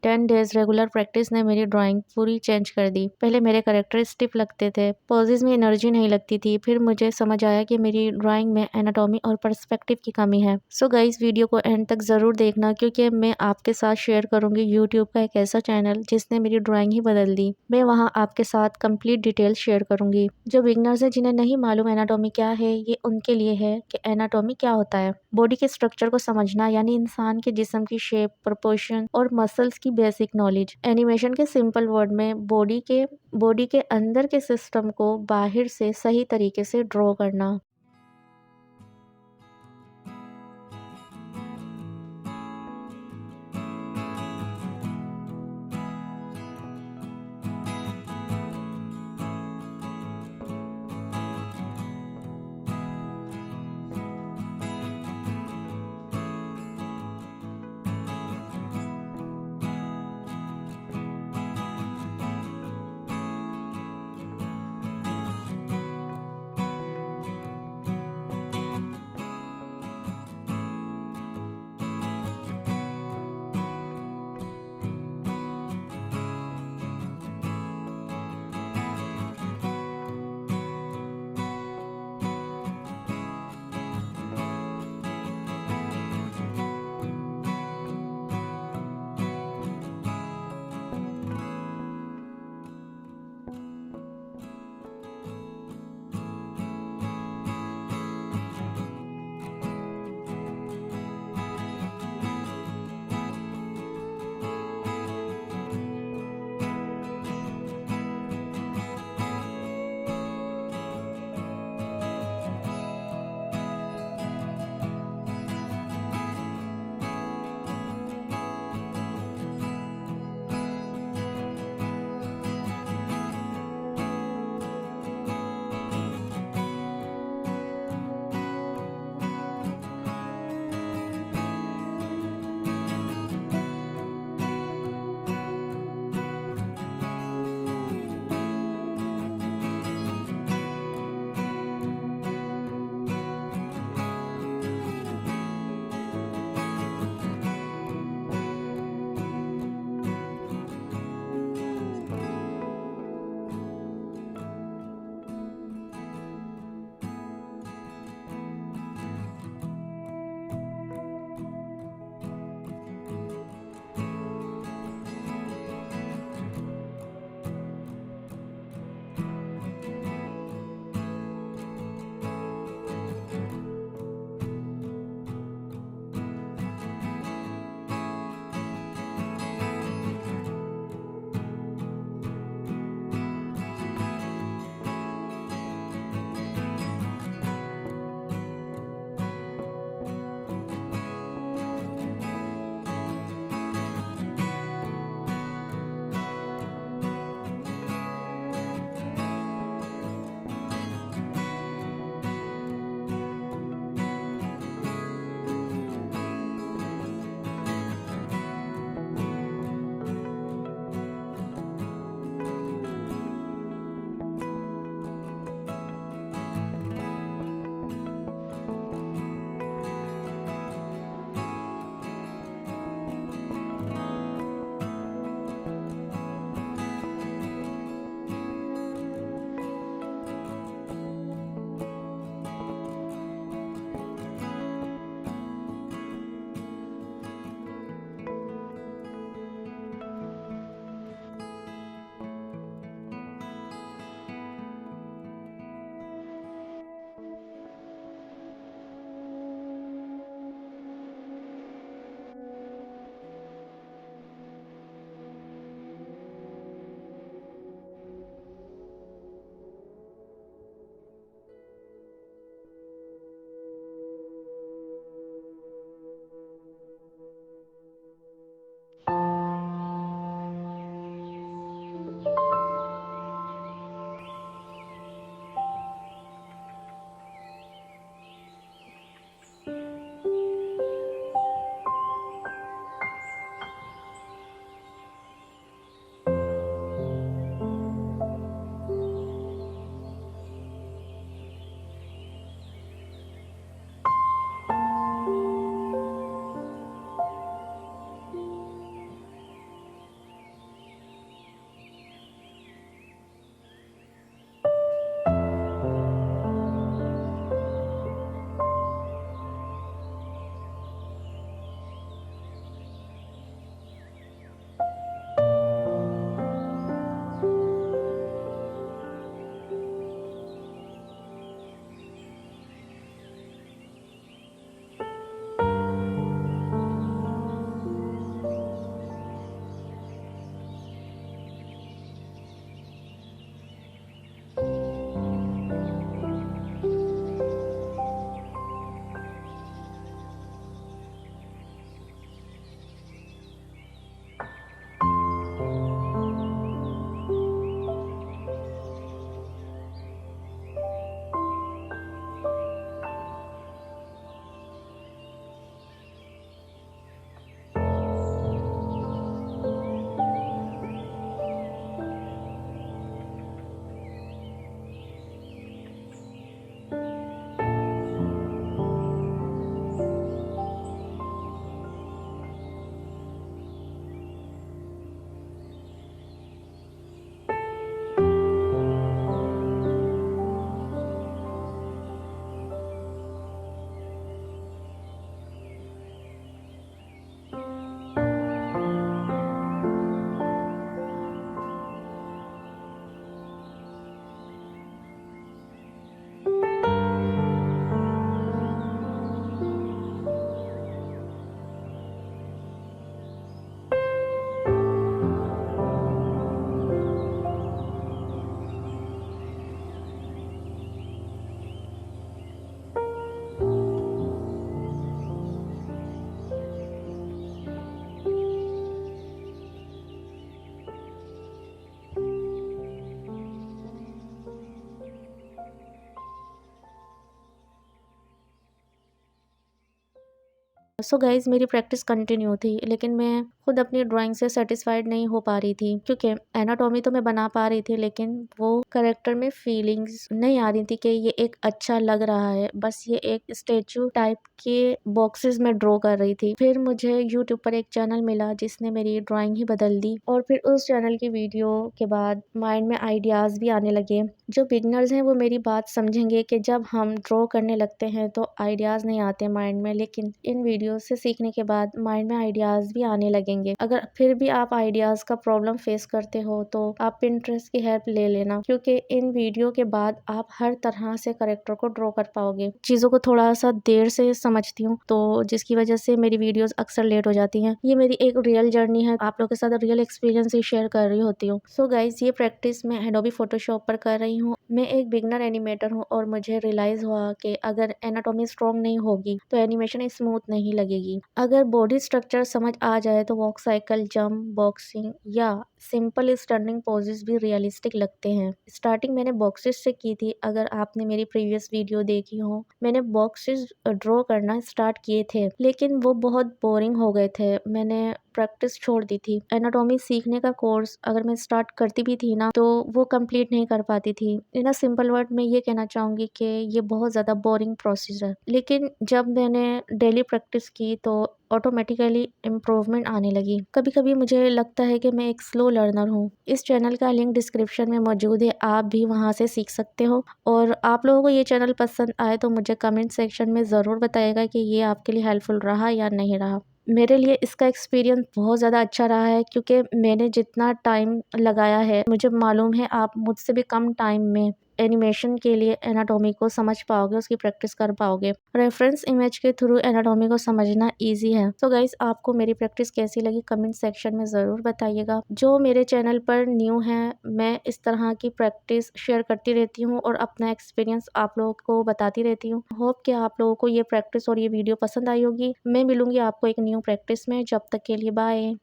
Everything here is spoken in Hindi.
10 डेज रेगुलर प्रैक्टिस ने मेरी ड्राइंग पूरी चेंज कर दी। पहले मेरे कैरेक्टर स्टिफ लगते थे, पोजेस में एनर्जी नहीं लगती थी। फिर मुझे समझ आया कि मेरी ड्राइंग में एनाटॉमी और पर्सपेक्टिव की कमी है। सो गाइस, वीडियो को एंड तक ज़रूर देखना, क्योंकि मैं आपके साथ शेयर करूंगी यूट्यूब का एक ऐसा चैनल जिसने मेरी ड्राइंग ही बदल दी। मैं वहाँ आपके साथ कंप्लीट डिटेल शेयर करूंगी। जो बिगनर्स हैं, जिन्हें नहीं मालूम एनाटॉमी क्या है, ये उनके लिए है कि एनाटॉमी क्या होता है। बॉडी के स्ट्रक्चर को समझना यानी इंसान के जिस्म की शेप, प्रोपोर्शन और मसल्स की बेसिक नॉलेज। एनिमेशन के सिंपल वर्ड में बॉडी के अंदर के सिस्टम को बाहर से सही तरीके से ड्रॉ करना। सो गाइज़ मेरी प्रैक्टिस कंटिन्यू थी, लेकिन मैं खुद अपनी ड्राइंग से सैटिस्फाइड नहीं हो पा रही थी, क्योंकि एनाटॉमी तो मैं बना पा रही थी, लेकिन वो कैरेक्टर में फीलिंग्स नहीं आ रही थी कि ये एक अच्छा लग रहा है। बस ये एक स्टैचू टाइप के बॉक्सेस में ड्रॉ कर रही थी। फिर मुझे यूट्यूब पर एक चैनल मिला जिसने मेरी ड्राइंग ही बदल दी, और फिर उस चैनल की वीडियो के बाद माइंड में आइडियाज़ भी आने लगे। जो बिगनर्स हैं वो मेरी बात समझेंगे कि जब हम ड्रॉ करने लगते हैं तो आइडियाज़ नहीं आते माइंड में, लेकिन इन वीडियो से सीखने के बाद माइंड में आइडियाज़ भी आने लगेंगे। अगर फिर भी आप आइडियाज़ का प्रॉब्लम फेस करते हो तो आप पिंटरेस्ट की हेल्प ले लेना, क्योंकि इन वीडियो के बाद आप हर तरह से कैरेक्टर को ड्रॉ कर पाओगे। चीज़ों को थोड़ा सा देर से समझती हूँ, तो जिसकी वजह से मेरी वीडियोस अक्सर लेट हो जाती हैं। ये मेरी एक रियल जर्नी है, आप लोगों के साथ रियल एक्सपीरियंस ही शेयर कर रही होती हूँ। सो गाइज ये प्रैक्टिस मैं एडोबी फोटोशॉप पर कर रही हूँ। मैं एक बिगनर एनिमेटर हूँ और मुझे रियलाइज हुआ कि अगर एनाटॉमी स्ट्रॉन्ग नहीं होगी तो एनिमेशन स्मूथ नहीं लगेगी। अगर बॉडी स्ट्रक्चर समझ आ जाए तो वॉक साइकिल, जंप, बॉक्सिंग या सिंपल स्टैंडिंग पोजेस भी रियलिस्टिक लगते हैं। स्टार्टिंग मैंने बॉक्सेस से की थी। अगर आपने मेरी प्रीवियस वीडियो देखी हो, मैंने बॉक्सेस ड्रॉ करना स्टार्ट किए थे, लेकिन वो बहुत बोरिंग हो गए थे। मैंने प्रैक्टिस छोड़ दी थी। एनाटॉमी सीखने का कोर्स अगर मैं स्टार्ट करती भी थी ना, तो वो कंप्लीट नहीं कर पाती थी। इन अ सिंपल वर्ड मैं ये कहना चाहूँगी कि ये बहुत ज़्यादा बोरिंग प्रोसेस है। लेकिन जब मैंने डेली प्रैक्टिस की तो ऑटोमेटिकली इम्प्रूवमेंट आने लगी। कभी कभी मुझे लगता है कि मैं एक स्लो लर्नर हूँ। इस चैनल का लिंक डिस्क्रिप्शन में मौजूद है, आप भी वहाँ से सीख सकते हो। और आप लोगों को ये चैनल पसंद आए तो मुझे कमेंट सेक्शन में ज़रूर बताइएगा कि ये आपके लिए हेल्पफुल रहा या नहीं रहा। मेरे लिए इसका एक्सपीरियंस बहुत ज़्यादा अच्छा रहा है, क्योंकि मैंने जितना टाइम लगाया है, मुझे मालूम है आप मुझसे भी कम टाइम में एनिमेशन के लिए एनाटॉमी को समझ पाओगे, उसकी प्रैक्टिस कर पाओगे। रेफरेंस इमेज के थ्रू एनाटॉमी को समझना इजी है। तो गाइस आपको मेरी प्रैक्टिस कैसी लगी कमेंट सेक्शन में ज़रूर बताइएगा। जो मेरे चैनल पर न्यू है, मैं इस तरह की प्रैक्टिस शेयर करती रहती हूँ और अपना एक्सपीरियंस आप लोगों को बताती रहती हूँ। होप कि आप लोगों को ये प्रैक्टिस और ये वीडियो पसंद आई होगी। मैं मिलूंगी आपको एक न्यू प्रैक्टिस में। जब तक के लिए बाय।